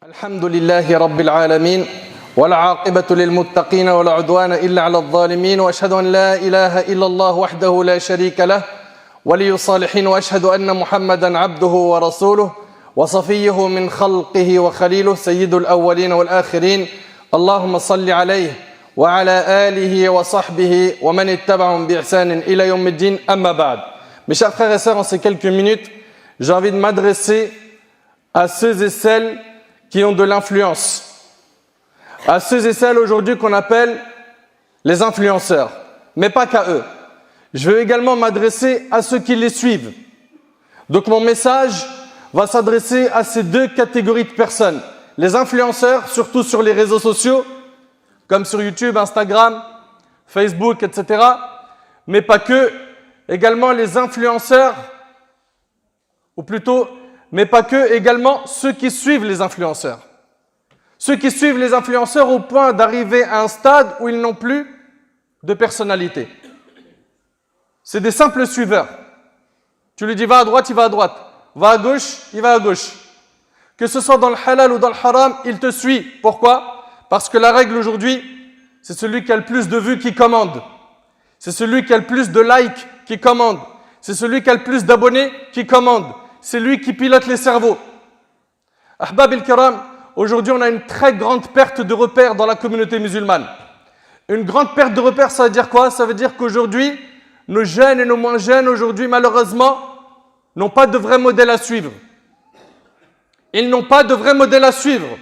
الحمد لله رب العالمين والعاقبة للمتقين ولا عدوان إلا على الظالمين وأشهد أن لا إله إلا الله وحده لا شريك له ولي الصالحين وأشهد أن محمدا عبده ورسوله وصفيه من خلقه وخليله سيد الأولين والآخرين اللهم صل عليه وعلى آله وصحبه ومن اتبعهم بإحسان إلى يوم الدين أما بعد. Mes chers frères et sœurs, en ces quelques minutes, j'ai envie de m'adresser à ceux et celles qui ont de l'influence, à ceux et celles aujourd'hui qu'on appelle les influenceurs, mais pas qu'à eux. Je veux également m'adresser à ceux qui les suivent. Donc mon message va s'adresser à ces deux catégories de personnes. Les influenceurs, surtout sur les réseaux sociaux, comme sur YouTube, Instagram, Facebook, etc. Mais pas que, également les influenceurs, ou plutôt, mais pas que, également ceux qui suivent les influenceurs. Ceux qui suivent les influenceurs au point d'arriver à un stade où ils n'ont plus de personnalité. C'est des simples suiveurs. Tu lui dis va à droite, il va à droite. Va à gauche, il va à gauche. Que ce soit dans le halal ou dans le haram, il te suit. Pourquoi? Parce que la règle aujourd'hui, c'est celui qui a le plus de vues qui commande. C'est celui qui a le plus de likes qui commande. C'est celui qui a le plus d'abonnés qui commande. C'est lui qui pilote les cerveaux. Ahbab el-Kiram, aujourd'hui on a une très grande perte de repères dans la communauté musulmane. Une grande perte de repères, ça veut dire quoi? Ça veut dire qu'aujourd'hui, nos jeunes et nos moins jeunes, aujourd'hui malheureusement, n'ont pas de vrai modèle à suivre. Ils n'ont pas de vrai modèle à suivre.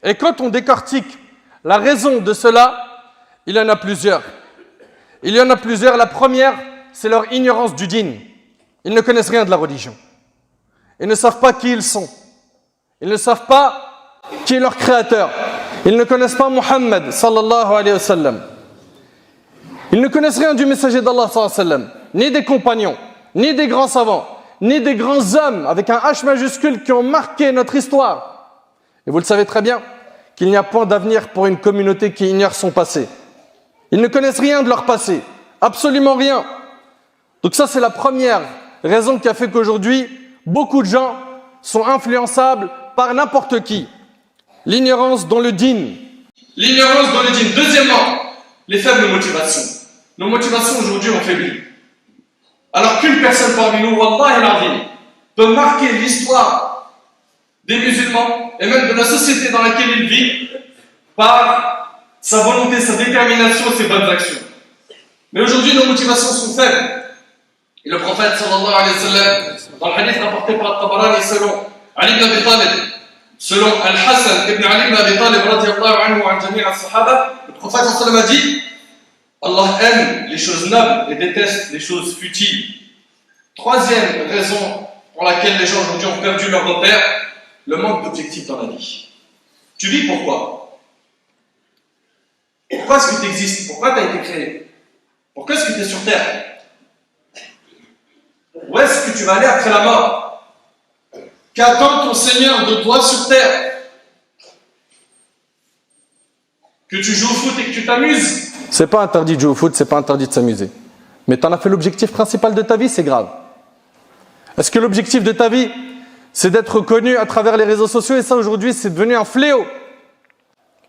Et quand on décortique la raison de cela, il y en a plusieurs. Il y en a plusieurs. La première, c'est leur ignorance du dîn. Ils ne connaissent rien de la religion. Ils ne savent pas qui ils sont. Ils ne savent pas qui est leur créateur. Ils ne connaissent pas Muhammad sallallahu alayhi wa sallam. Ils ne connaissent rien du messager d'Allah sallallahu alayhi wa sallam, ni des compagnons, ni des grands savants, ni des grands hommes avec un H majuscule qui ont marqué notre histoire. Et vous le savez très bien qu'il n'y a point d'avenir pour une communauté qui ignore son passé. Ils ne connaissent rien de leur passé, absolument rien. Donc ça, c'est la première raison qui a fait qu'aujourd'hui, beaucoup de gens sont influençables par n'importe qui. L'ignorance dans le dîn. L'ignorance dans le dîn. Deuxièmement, les faibles motivations. Nos motivations aujourd'hui ont faibli. Alors qu'une personne parmi nous, Wallah al-Azim, peut marquer l'histoire des musulmans et même de la société dans laquelle ils vivent par sa volonté, sa détermination et ses bonnes actions. Mais aujourd'hui, nos motivations sont faibles. Et le prophète sallallahu alayhi wa sallam, dans le hadith rapporté par Tabarani selon Ali ibn Abi Talib, selon Al-Hassan ibn Ali ibn Abi Talib radiyallahu anhu wa an jami' as-sahaba, le prophète sallallahu alayhi wa sallam a dit Allah aime les choses nobles et déteste les choses futiles. Troisième raison pour laquelle les gens aujourd'hui ont perdu leur repère, le manque d'objectifs dans la vie. Tu vis pourquoi? Pourquoi est-ce que tu existes? Pourquoi tu as été créé? Pourquoi est-ce que tu es sur terre? Où est-ce que tu vas aller après la mort? Qu'attend ton Seigneur de toi sur terre? Que tu joues au foot et que tu t'amuses? C'est pas interdit de jouer au foot, c'est pas interdit de s'amuser. Mais tu en as fait l'objectif principal de ta vie, c'est grave. Est-ce que l'objectif de ta vie, c'est d'être connu à travers les réseaux sociaux? Et ça aujourd'hui, c'est devenu un fléau.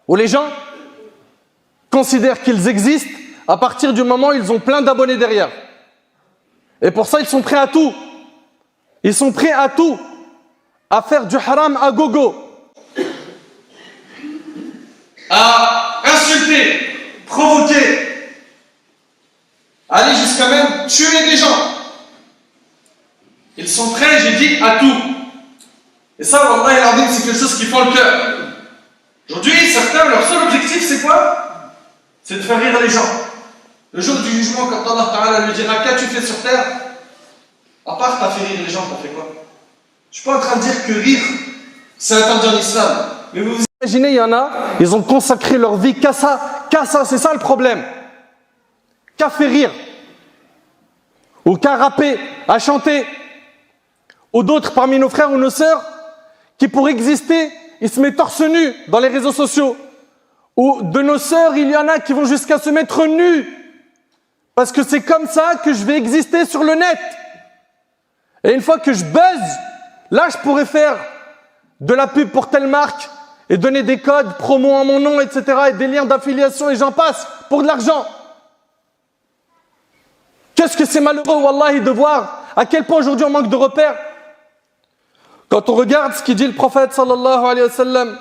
Où les gens considèrent qu'ils existent à partir du moment où ils ont plein d'abonnés derrière. Et pour ça, ils sont prêts à tout. Ils sont prêts à tout. À faire du haram à gogo. À insulter, provoquer, aller jusqu'à même tuer des gens. Ils sont prêts, j'ai dit, à tout. Et ça, Wallah al-Azim, c'est quelque chose qui fend le cœur. Aujourd'hui, certains, leur seul objectif, c'est quoi? C'est de faire rire les gens. Le jour du jugement, quand Allah Ta'ala lui dira qu'as-tu fait sur terre? À part t'as fait rire les gens, t'as fait quoi? Je suis pas en train de dire que rire, c'est interdit en islam. Mais vous vous imaginez, il y en a, ils ont consacré leur vie qu'à ça, c'est ça le problème. Qu'à faire rire. Ou qu'à rapper, à chanter. Ou d'autres parmi nos frères ou nos sœurs, qui pour exister, ils se mettent torse nu dans les réseaux sociaux. Ou de nos sœurs, il y en a qui vont jusqu'à se mettre nus. Parce que c'est comme ça que je vais exister sur le net. Et une fois que je buzz, là je pourrais faire de la pub pour telle marque et donner des codes promo en mon nom, etc. et des liens d'affiliation et j'en passe pour de l'argent. Qu'est-ce que c'est malheureux, wallahi, de voir à quel point aujourd'hui on manque de repères. Quand on regarde ce qu'il dit le prophète sallallahu alayhi wa sallam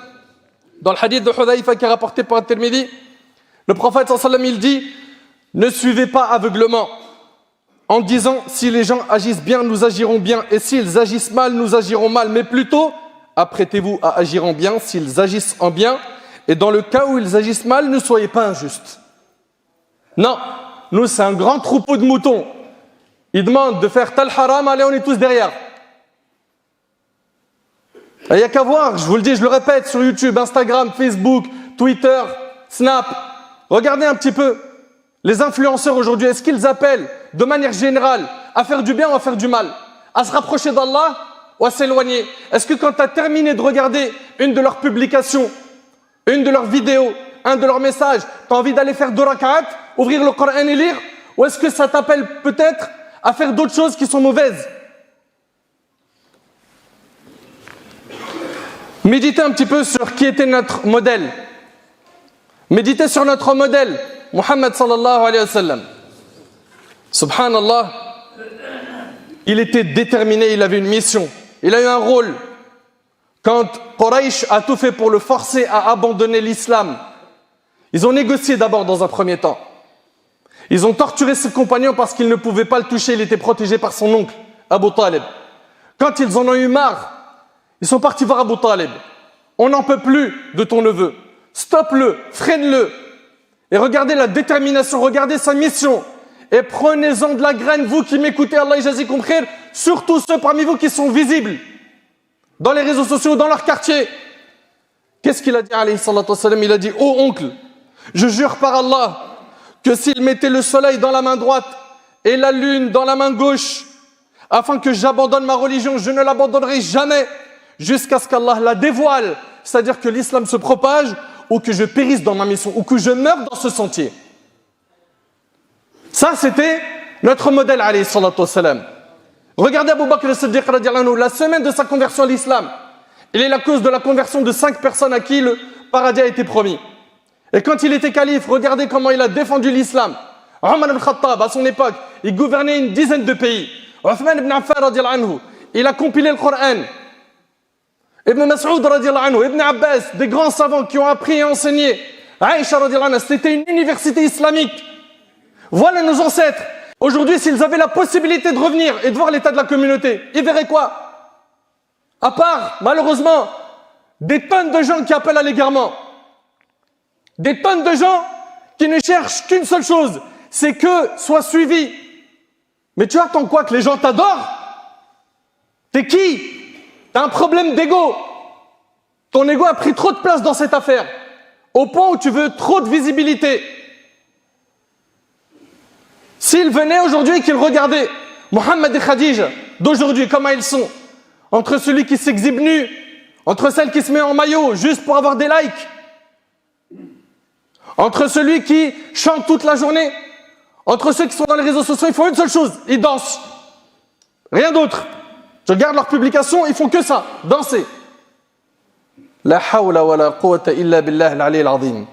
dans le hadith de Hudhayfa qui est rapporté par At-Tirmidhi, le prophète sallallahu alayhi wa sallam, il dit: ne suivez pas aveuglement en disant si les gens agissent bien, nous agirons bien, et s'ils agissent mal, nous agirons mal, mais plutôt apprêtez-vous à agir en bien s'ils agissent en bien, et dans le cas où ils agissent mal, ne soyez pas injustes. Non, nous c'est un grand troupeau de moutons. Ils demandent de faire tel haram, allez, on est tous derrière. Il n'y a qu'à voir, je vous le dis, je le répète, sur YouTube, Instagram, Facebook, Twitter, Snap. Regardez un petit peu. Les influenceurs aujourd'hui, est-ce qu'ils appellent de manière générale à faire du bien ou à faire du mal? À se rapprocher d'Allah ou à s'éloigner? Est-ce que quand tu as terminé de regarder une de leurs publications, une de leurs vidéos, un de leurs messages, tu as envie d'aller faire 2 rak'at, ouvrir le Coran et lire? Ou est-ce que ça t'appelle peut-être à faire d'autres choses qui sont mauvaises? Méditez un petit peu sur qui était notre modèle. Méditez sur notre modèle, Muhammad sallallahu alayhi wa sallam. Subhanallah, il était déterminé, il avait une mission, il a eu un rôle. Quand Quraysh a tout fait pour le forcer à abandonner l'islam, ils ont négocié d'abord dans un premier temps. Ils ont torturé ses compagnons parce qu'ils ne pouvaient pas le toucher, il était protégé par son oncle, Abu Talib. Quand ils en ont eu marre, ils sont partis voir Abu Talib. On n'en peut plus de ton neveu. Stoppe-le, freine-le. Et regardez la détermination, regardez sa mission. Et prenez-en de la graine, vous qui m'écoutez, Allah yajazikum khair, surtout ceux parmi vous qui sont visibles dans les réseaux sociaux, dans leur quartier. Qu'est-ce qu'il a dit, alayhi salatu wassalam? Il a dit: ô oncle, je jure par Allah que s'il mettait le soleil dans la main droite et la lune dans la main gauche, afin que j'abandonne ma religion, je ne l'abandonnerai jamais jusqu'à ce qu'Allah la dévoile, c'est-à-dire que l'islam se propage ou que je périsse dans ma mission ou que je meure dans ce sentier. Ça, c'était notre modèle, alayhi salatu wassalam. Regardez Abu Bakr as-Siddiq radiallahu anhu, la semaine de sa conversion à l'islam, il est la cause de la conversion de 5 personnes à qui le paradis a été promis. Et quand il était calife, regardez comment il a défendu l'islam. Omar ibn Khattab, à son époque, il gouvernait une dizaine de pays. Uthman ibn Affan radiallahu anhu, il a compilé le Coran. Ibn Mas'ud radiallahu anhu, Ibn Abbas, des grands savants qui ont appris et enseigné. Aïcha radiallahu anha, c'était une université islamique. Voilà nos ancêtres. Aujourd'hui, s'ils avaient la possibilité de revenir et de voir l'état de la communauté, ils verraient quoi? À part, malheureusement, des tonnes de gens qui appellent à l'égarement. Des tonnes de gens qui ne cherchent qu'une seule chose, c'est que soient suivis. Mais tu attends quoi? Que les gens t'adorent? T'es qui? T'as un problème d'ego. Ton ego a pris trop de place dans cette affaire, au point où tu veux trop de visibilité. S'ils venaient aujourd'hui et qu'ils regardaient Mohammed et Khadija d'aujourd'hui, comment ils sont, entre celui qui s'exhibe nu, entre celle qui se met en maillot juste pour avoir des likes, entre celui qui chante toute la journée, entre ceux qui sont dans les réseaux sociaux, ils font une seule chose, ils dansent. Rien d'autre. Je regarde leurs publications, ils font que ça, danser. La hawla wa la quwwata illa billah al-ali al-azim.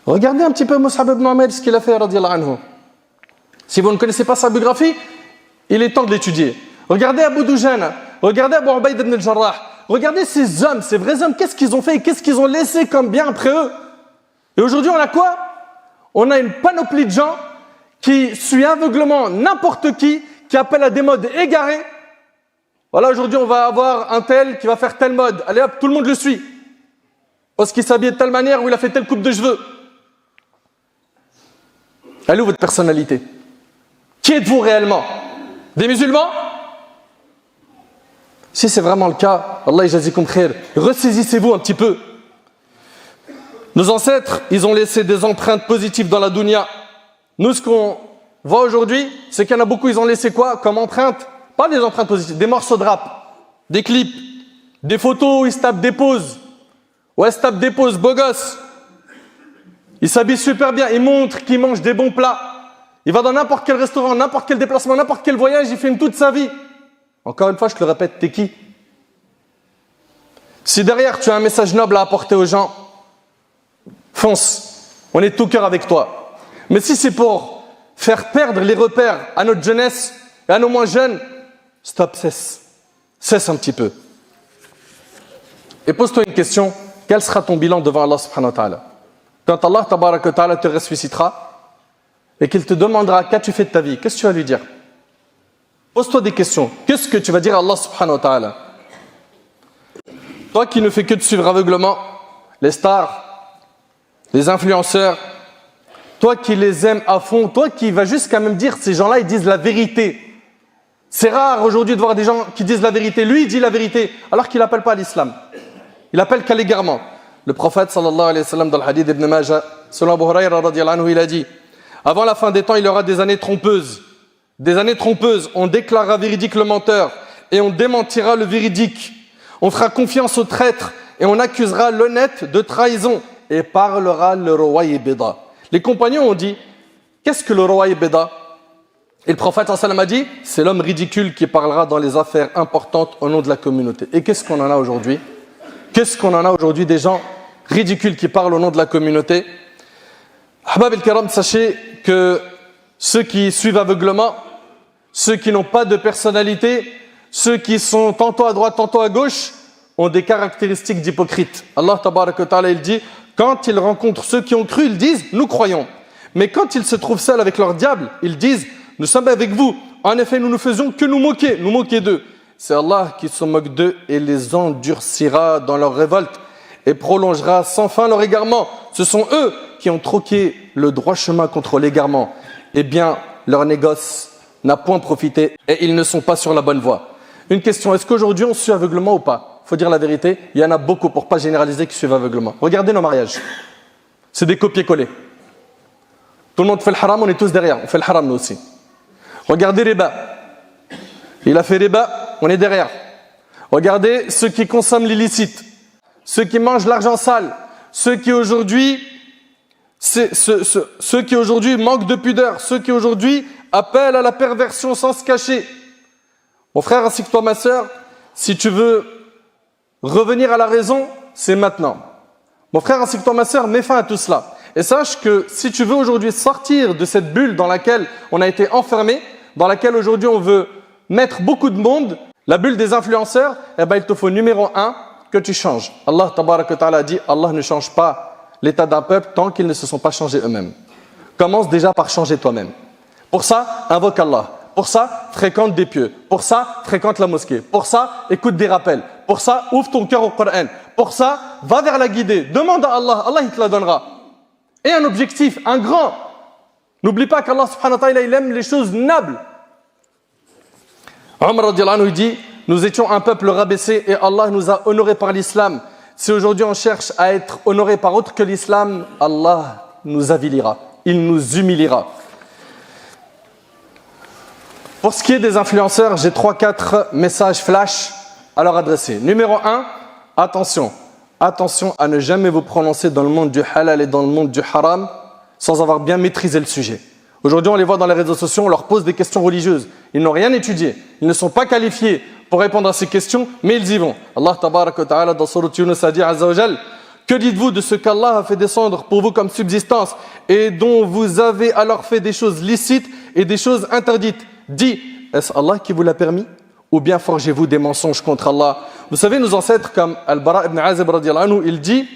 Regardez un petit peu Mus'ab ibn Umayr, ce qu'il a fait, radiyallahu anhu. Si vous ne connaissez pas sa biographie, il est temps de l'étudier. Regardez Abu Dujana, regardez Abu Ubayd ibn al-Jarrah, regardez ces hommes, ces vrais hommes, qu'est-ce qu'ils ont fait et qu'est-ce qu'ils ont laissé comme bien après eux. Et aujourd'hui, on a quoi? On a une panoplie de gens qui suivent aveuglement n'importe qui appelle à des modes égarés. Voilà, aujourd'hui, on va avoir un tel qui va faire telle mode. Allez hop, tout le monde le suit. Parce qu'il s'habille de telle manière ou il a fait telle coupe de cheveux. Elle est où votre personnalité? Qui êtes-vous réellement? Des musulmans? Si c'est vraiment le cas, Allah yajazikum khair, ressaisissez-vous un petit peu. Nos ancêtres, ils ont laissé des empreintes positives dans la dunya. Nous, ce qu'on voit aujourd'hui, c'est qu'il y en a beaucoup, ils ont laissé quoi comme empreinte? Pas des empreintes positives, des morceaux de rap, des clips, des photos où ils se tapent des poses. Ouais, ils se tapent des poses, beau gosse. Ils s'habillent super bien, ils montrent qu'ils mangent des bons plats. Il va dans n'importe quel restaurant, n'importe quel déplacement, n'importe quel voyage, il filme toute sa vie. Encore une fois, je te le répète, t'es qui? Si derrière tu as un message noble à apporter aux gens, fonce, on est tout cœur avec toi. Mais si c'est pour faire perdre les repères à notre jeunesse et à nos moins jeunes, stop, cesse un petit peu. Et pose-toi une question, quel sera ton bilan devant Allah subhanahu wa ta'ala? Quand Allah tabaraka wa ta'ala te ressuscitera et qu'il te demandera qu'as-tu fait de ta vie, qu'est-ce que tu vas lui dire? Pose-toi des questions, qu'est-ce que tu vas dire à Allah subhanahu wa ta'ala? Toi qui ne fais que de suivre aveuglement les stars, les influenceurs, toi qui les aimes à fond, toi qui vas jusqu'à même dire ces gens-là ils disent la vérité. C'est rare aujourd'hui de voir des gens qui disent la vérité. Lui il dit la vérité alors qu'il n'appelle pas à l'islam. Il appelle qu'à l'égarement. Le prophète sallallahu alayhi wa sallam dans le hadith d'Ibn Majah, selon Abu Hurayra radiyallahu anhu, il a dit: avant la fin des temps il y aura des années trompeuses. Des années trompeuses, on déclarera véridique le menteur et on démentira le véridique. On fera confiance au traître et on accusera l'honnête de trahison et parlera le roi Beda. Les compagnons ont dit: qu'est-ce que le roi Beda? Et le prophète sallallahu alayhi wa sallam a dit: c'est l'homme ridicule qui parlera dans les affaires importantes au nom de la communauté. Et qu'est-ce qu'on en a aujourd'hui? Qu'est-ce qu'on en a aujourd'hui des gens ridicules qui parlent au nom de la communauté? Ahbab el-Kiram, sachez que ceux qui suivent aveuglement, ceux qui n'ont pas de personnalité, ceux qui sont tantôt à droite, tantôt à gauche, ont des caractéristiques d'hypocrites. Allah tabaraka wa ta'ala, il dit, quand ils rencontrent ceux qui ont cru, ils disent, nous croyons. Mais quand ils se trouvent seuls avec leur diable, ils disent, nous sommes avec vous. En effet, nous ne faisions que nous moquer d'eux. C'est Allah qui se moque d'eux et les endurcira dans leur révolte et prolongera sans fin leur égarement. Ce sont eux qui ont troqué le droit chemin contre l'égarement. Eh bien, leur négoce n'a point profité et ils ne sont pas sur la bonne voie. Une question, est-ce qu'aujourd'hui on suit aveuglement ou pas? Il faut dire la vérité, il y en a beaucoup, pour ne pas généraliser, qui suivent aveuglement. Regardez nos mariages, c'est des copier-coller. Tout le monde fait le haram, on est tous derrière, on fait le haram nous aussi. Regardez riba, il a fait riba, on est derrière. Regardez ceux qui consomment l'illicite, ceux qui mangent l'argent sale, ceux qui aujourd'hui manquent de pudeur, ceux qui aujourd'hui appellent à la perversion sans se cacher. Mon frère ainsi que toi ma sœur, si tu veux revenir à la raison, c'est maintenant. Mon frère ainsi que toi ma sœur, mets fin à tout cela. Et sache que si tu veux aujourd'hui sortir de cette bulle dans laquelle on a été enfermé, dans laquelle aujourd'hui on veut mettre beaucoup de monde, la bulle des influenceurs, eh ben il te faut numéro 1 que tu changes. Allah tabaraka wa ta'ala a dit, Allah ne change pas l'état d'un peuple tant qu'ils ne se sont pas changés eux-mêmes. Commence déjà par changer toi-même. Pour ça, invoque Allah. Pour ça, fréquente des pieux. Pour ça, fréquente la mosquée. Pour ça, écoute des rappels. Pour ça, ouvre ton cœur au Coran. Pour ça, va vers la guidée. Demande à Allah. Allah, il te la donnera. Et un objectif, un grand. N'oublie pas qu'Allah subhanahu wa ta'ala, il aime les choses nobles. Omar radiyallahu anhu dit, nous étions un peuple rabaissé et Allah nous a honorés par l'islam. Si aujourd'hui on cherche à être honoré par autre que l'islam, Allah nous avilira. Il nous humiliera. Pour ce qui est des influenceurs, j'ai 3-4 messages flash à leur adresser. Numéro 1, attention. Attention à ne jamais vous prononcer dans le monde du halal et dans le monde du haram sans avoir bien maîtrisé le sujet. Aujourd'hui, on les voit dans les réseaux sociaux, on leur pose des questions religieuses. Ils n'ont rien étudié. Ils ne sont pas qualifiés pour répondre à ces questions, mais ils y vont. Allah tabaraka wa ta'ala dans Sourate Yunus a dit azza wa jal, que dites-vous de ce qu'Allah a fait descendre pour vous comme subsistance et dont vous avez alors fait des choses licites et des choses interdites? Dit, est-ce Allah qui vous l'a permis? Ou bien forgez-vous des mensonges contre Allah? Vous savez, nos ancêtres comme Al-Bara ibn Azib radiyallahu anhu, il dit,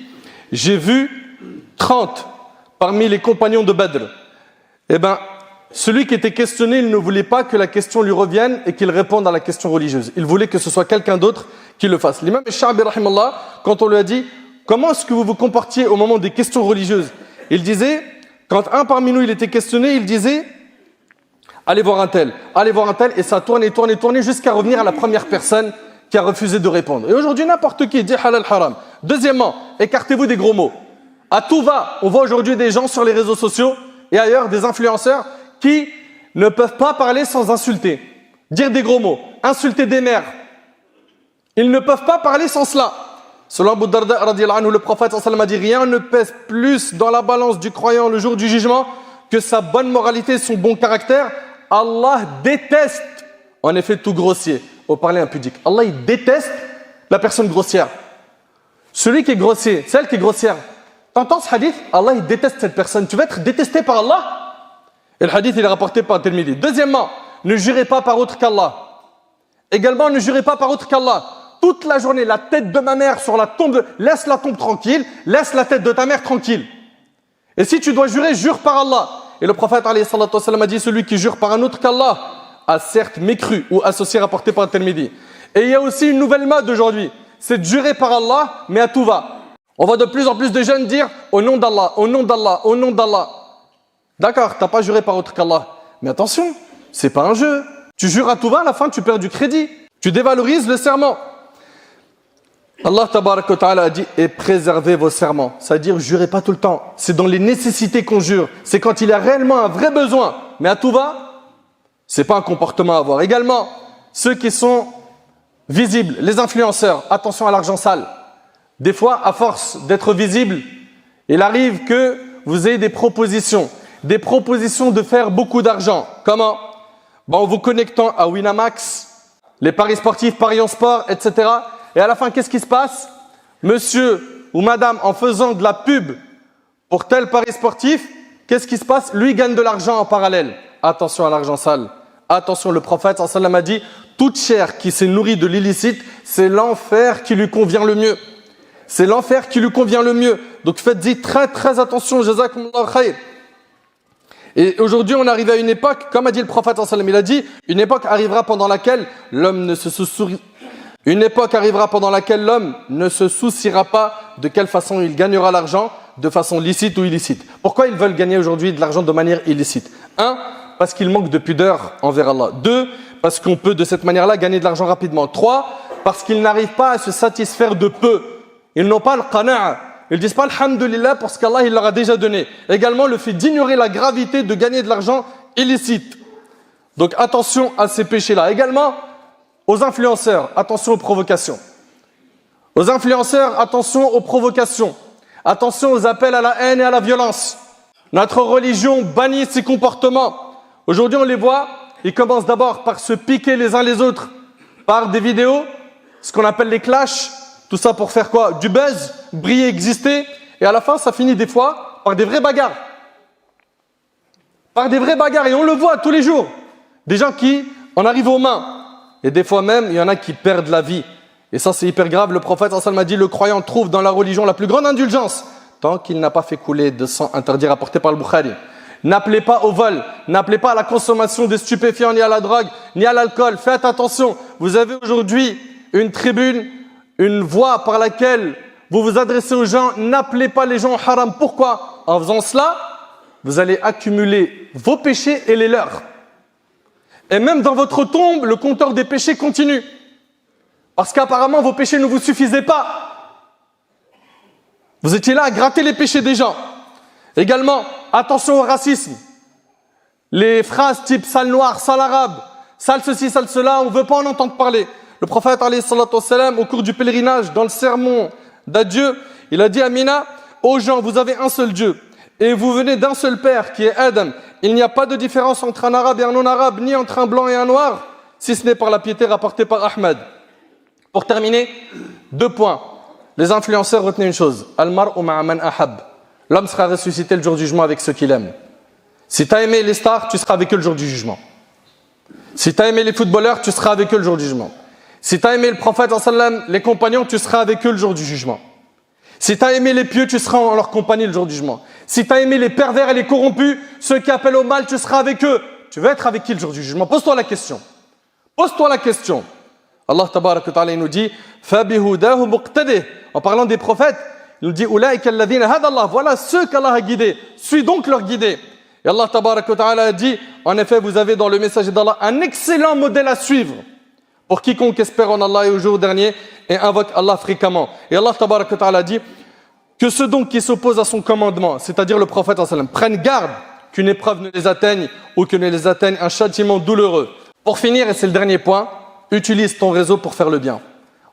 j'ai vu 30 parmi les compagnons de Badr. Eh bien, celui qui était questionné, il ne voulait pas que la question lui revienne et qu'il réponde à la question religieuse. Il voulait que ce soit quelqu'un d'autre qui le fasse. L'imam Sha'bi rahimallah, quand on lui a dit, comment est-ce que vous vous comportiez au moment des questions religieuses? Il disait, quand un parmi nous il était questionné, il disait, allez voir un tel, et ça tournait jusqu'à revenir à la première personne qui a refusé de répondre. Et aujourd'hui, n'importe qui dit halal haram. Deuxièmement, écartez-vous des gros mots. À tout va, on voit aujourd'hui des gens sur les réseaux sociaux et ailleurs, des influenceurs qui ne peuvent pas parler sans insulter, dire des gros mots, insulter des mères. Ils ne peuvent pas parler sans cela. Selon Abu Darda radiyallahu anhu, le prophète sallallahu alayhi wa sallam a dit, rien ne pèse plus dans la balance du croyant le jour du jugement que sa bonne moralité et son bon caractère. Allah déteste en effet tout grossier, au parler impudique. Allah il déteste la personne grossière. Celui qui est grossier, celle qui est grossière. T'entends ce hadith? Allah, il déteste cette personne. Tu vas être détesté par Allah? Et le hadith, il est rapporté par Tirmidhi. Deuxièmement, ne jurez pas par autre qu'Allah. Également, ne jurez pas par autre qu'Allah. Toute la journée, la tête de ma mère sur la tombe, laisse la tombe tranquille, laisse la tête de ta mère tranquille. Et si tu dois jurer, jure par Allah. Et le prophète alayhi salatu wassalam a dit, celui qui jure par un autre qu'Allah a certes mécru ou associé, rapporté par Tirmidhi. Et il y a aussi une nouvelle mode aujourd'hui, c'est de jurer par Allah, mais à tout va. On voit de plus en plus de jeunes dire au nom d'Allah, au nom d'Allah, au nom d'Allah. D'accord, t'as pas juré par autre qu'Allah. Mais attention, c'est pas un jeu. Tu jures à tout va, à la fin tu perds du crédit. Tu dévalorises le serment. Allah tabaraka wa ta'ala a dit et préservez vos serments. C'est-à-dire jurez pas tout le temps. C'est dans les nécessités qu'on jure. C'est quand il y a réellement un vrai besoin. Mais à tout va, c'est pas un comportement à avoir. Également, ceux qui sont visibles, les influenceurs, attention à l'argent sale. Des fois, à force d'être visible, il arrive que vous ayez des propositions de faire beaucoup d'argent. Comment? En vous connectant à Winamax, les paris sportifs, paris en sport, etc. Et à la fin, qu'est-ce qui se passe? Monsieur ou madame, en faisant de la pub pour tel pari sportif, qu'est-ce qui se passe? Lui gagne de l'argent en parallèle. Attention à l'argent sale. Attention, le prophète sallallahu alayhi wa sallam a dit toute chair qui s'est nourrie de l'illicite, c'est l'enfer qui lui convient le mieux. C'est l'enfer qui lui convient le mieux. Donc faites-y très très attention. Jazakumullah khair. Et aujourd'hui, on arrive à une époque, comme a dit le prophète sallallahu alayhi wa sallam, il a dit, une époque arrivera pendant laquelle l'homme ne se souciera pas de quelle façon il gagnera l'argent, de façon licite ou illicite. Pourquoi ils veulent gagner aujourd'hui de l'argent de manière illicite? 1, parce qu'il manque de pudeur envers Allah. 2, parce qu'on peut de cette manière-là gagner de l'argent rapidement. 3, parce qu'ils n'arrivent pas à se satisfaire de peu. Ils n'ont pas le qana'a. Ils ne disent pas alhamdulillah pour ce qu'Allah il leur a déjà donné. Également le fait d'ignorer la gravité de gagner de l'argent illicite. Donc attention à ces péchés-là. Également aux influenceurs, attention aux provocations. Aux influenceurs, attention aux provocations. Attention aux appels à la haine et à la violence. Notre religion bannit ces comportements. Aujourd'hui on les voit, ils commencent d'abord par se piquer les uns les autres par des vidéos, ce qu'on appelle les clashs. Tout ça pour faire quoi? Du buzz, briller, exister. Et à la fin, ça finit des fois par des vraies bagarres. Par des vraies bagarres. Et on le voit tous les jours. Des gens qui en arrivent aux mains. Et des fois même, il y en a qui perdent la vie. Et ça, c'est hyper grave. Le prophète sallallahu alayhi wa sallam a dit, le croyant trouve dans la religion la plus grande indulgence, tant qu'il n'a pas fait couler de sang interdit rapporté par le Bukhari. N'appelez pas au vol, n'appelez pas à la consommation de stupéfiants, ni à la drogue, ni à l'alcool. Faites attention. Vous avez aujourd'hui une tribune, une voie par laquelle vous vous adressez aux gens, n'appelez pas les gens au haram. Pourquoi? En faisant cela, vous allez accumuler vos péchés et les leurs. Et même dans votre tombe, le compteur des péchés continue. Parce qu'apparemment, vos péchés ne vous suffisaient pas. Vous étiez là à gratter les péchés des gens. Également, attention au racisme. Les phrases type sale noir, sale arabe, sale ceci, sale cela, on ne veut pas en entendre parler. Le prophète, alayhi salatu wassalam, au cours du pèlerinage, dans le sermon d'adieu, il a dit à Mina, aux gens, vous avez un seul Dieu, et vous venez d'un seul père, qui est Adam. Il n'y a pas de différence entre un arabe et un non-arabe, ni entre un blanc et un noir, si ce n'est par la piété rapportée par Ahmed. Pour terminer, 2 points. Les influenceurs, retenez une chose. Al-mar'u ma'a man ahab. L'homme sera ressuscité le jour du jugement avec ceux qu'il aime. Si tu as aimé les stars, tu seras avec eux le jour du jugement. Si tu as aimé les footballeurs, tu seras avec eux le jour du jugement. Si tu as aimé le prophète, les compagnons, tu seras avec eux le jour du jugement. Si tu as aimé les pieux, tu seras en leur compagnie le jour du jugement. Si tu as aimé les pervers et les corrompus, ceux qui appellent au mal, tu seras avec eux. Tu veux être avec qui le jour du jugement? Pose-toi la question. Pose-toi la question. Allah tabaraka wa ta'ala il nous dit Fabihudahu muqtadih. En parlant des prophètes, il nous dit Ulaika alladhina hada Allah. Voilà ceux qu'Allah a guidés. Suis donc leur guidé. Et Allah tabaraka wa ta'ala a dit en effet, vous avez dans le message d'Allah un excellent modèle à suivre pour quiconque espère en Allah et au jour dernier et invoque Allah fréquemment. Et Allah tabaraka wa ta'ala dit que ceux donc qui s'opposent à son commandement, c'est-à-dire le prophète prennent garde qu'une épreuve ne les atteigne ou que ne les atteigne un châtiment douloureux. Pour finir, et c'est le dernier point, utilise ton réseau pour faire le bien.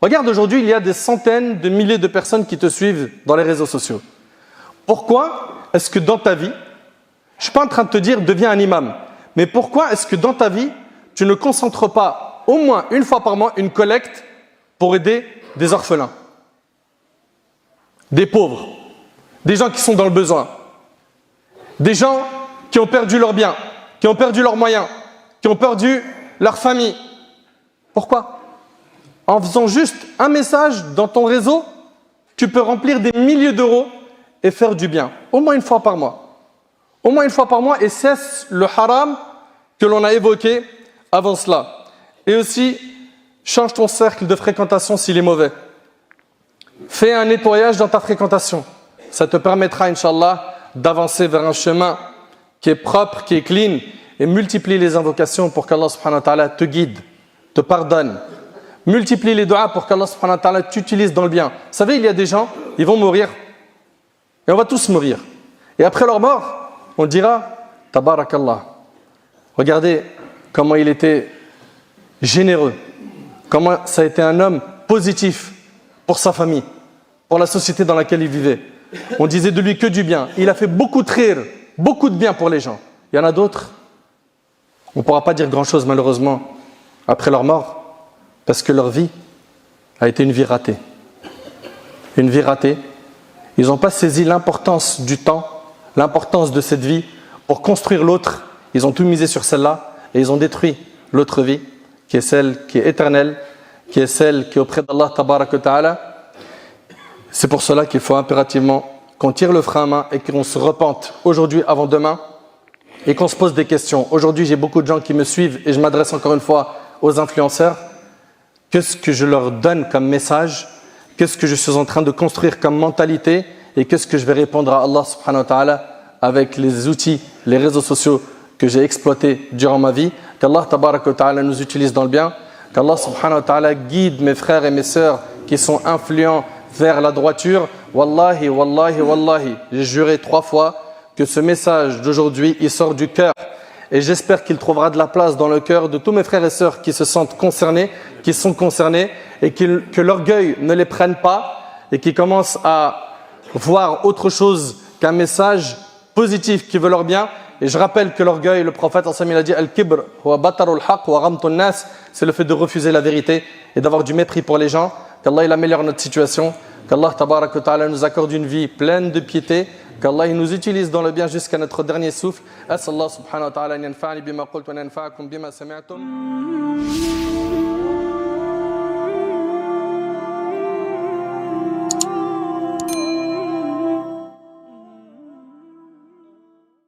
Regarde, aujourd'hui, il y a des centaines de milliers de personnes qui te suivent dans les réseaux sociaux. Pourquoi est-ce que dans ta vie, je ne suis pas en train de te dire deviens un imam, mais pourquoi est-ce que dans ta vie, tu ne concentres pas au moins une fois par mois une collecte pour aider des orphelins? des pauvres, des gens qui sont dans le besoin, des gens qui ont perdu leurs biens, qui ont perdu leurs moyens, qui ont perdu leur famille. Pourquoi? En faisant juste un message dans ton réseau, tu peux remplir des milliers d'euros et faire du bien, au moins une fois par mois. Au moins une fois par mois, et cesse le haram que l'on a évoqué avant cela. Et aussi, change ton cercle de fréquentation s'il est mauvais. Fais un nettoyage dans ta fréquentation. Ça te permettra, Inch'Allah, d'avancer vers un chemin qui est propre, qui est clean, et multiplie les invocations pour qu'Allah subhanahu wa ta'ala te guide, te pardonne. Multiplie les doigts pour qu'Allah subhanahu wa ta'ala t'utilise dans le bien. Vous savez, il y a des gens, ils vont mourir, et on va tous mourir. Et après leur mort, on dira, Tabarakallah. Regardez comment il était généreux, comment ça a été un homme positif pour sa famille, pour la société dans laquelle il vivait. On disait de lui que du bien. Il a fait beaucoup de rire, beaucoup de bien pour les gens. Il y en a d'autres, on ne pourra pas dire grand-chose malheureusement après leur mort, parce que leur vie a été une vie ratée. Une vie ratée. Ils n'ont pas saisi l'importance du temps, l'importance de cette vie pour construire l'autre. Ils ont tout misé sur celle-là et ils ont détruit l'autre vie, qui est celle qui est éternelle, qui est celle qui est auprès d'Allah Tabaraka Ta'ala. C'est pour cela qu'il faut impérativement qu'on tire le frein à main et qu'on se repente aujourd'hui avant demain et qu'on se pose des questions. Aujourd'hui, j'ai beaucoup de gens qui me suivent et je m'adresse encore une fois aux influenceurs. Qu'est-ce que je leur donne comme message? Qu'est-ce que je suis en train de construire comme mentalité? Et qu'est-ce que je vais répondre à Allah subhanahu wa ta'ala avec les outils, les réseaux sociaux que j'ai exploités durant ma vie? Qu'Allah tabaraka wa ta'ala nous utilise dans le bien. Qu'Allah subhanahu wa ta'ala guide mes frères et mes sœurs qui sont influents vers la droiture. Wallahi, wallahi, wallahi. J'ai juré 3 fois que ce message d'aujourd'hui, il sort du cœur. Et j'espère qu'il trouvera de la place dans le cœur de tous mes frères et sœurs qui se sentent concernés, qui sont concernés, et que l'orgueil ne les prenne pas, et qui commencent à voir autre chose qu'un message positif qui veut leur bien. Et je rappelle que l'orgueil, le prophète il a dit Al-kibr wa batarul haq wa ghamtun nas, c'est le fait de refuser la vérité et d'avoir du mépris pour les gens. Qu'Allah il améliore notre situation, qu'Allah tabarak wa ta'ala nous accorde une vie pleine de piété, qu'Allah il nous utilise dans le bien jusqu'à notre dernier souffle. As'Allah subhanahu wa ta'ala an yanfa'ani bima qultu wa yanfa'akum bima sami'tum.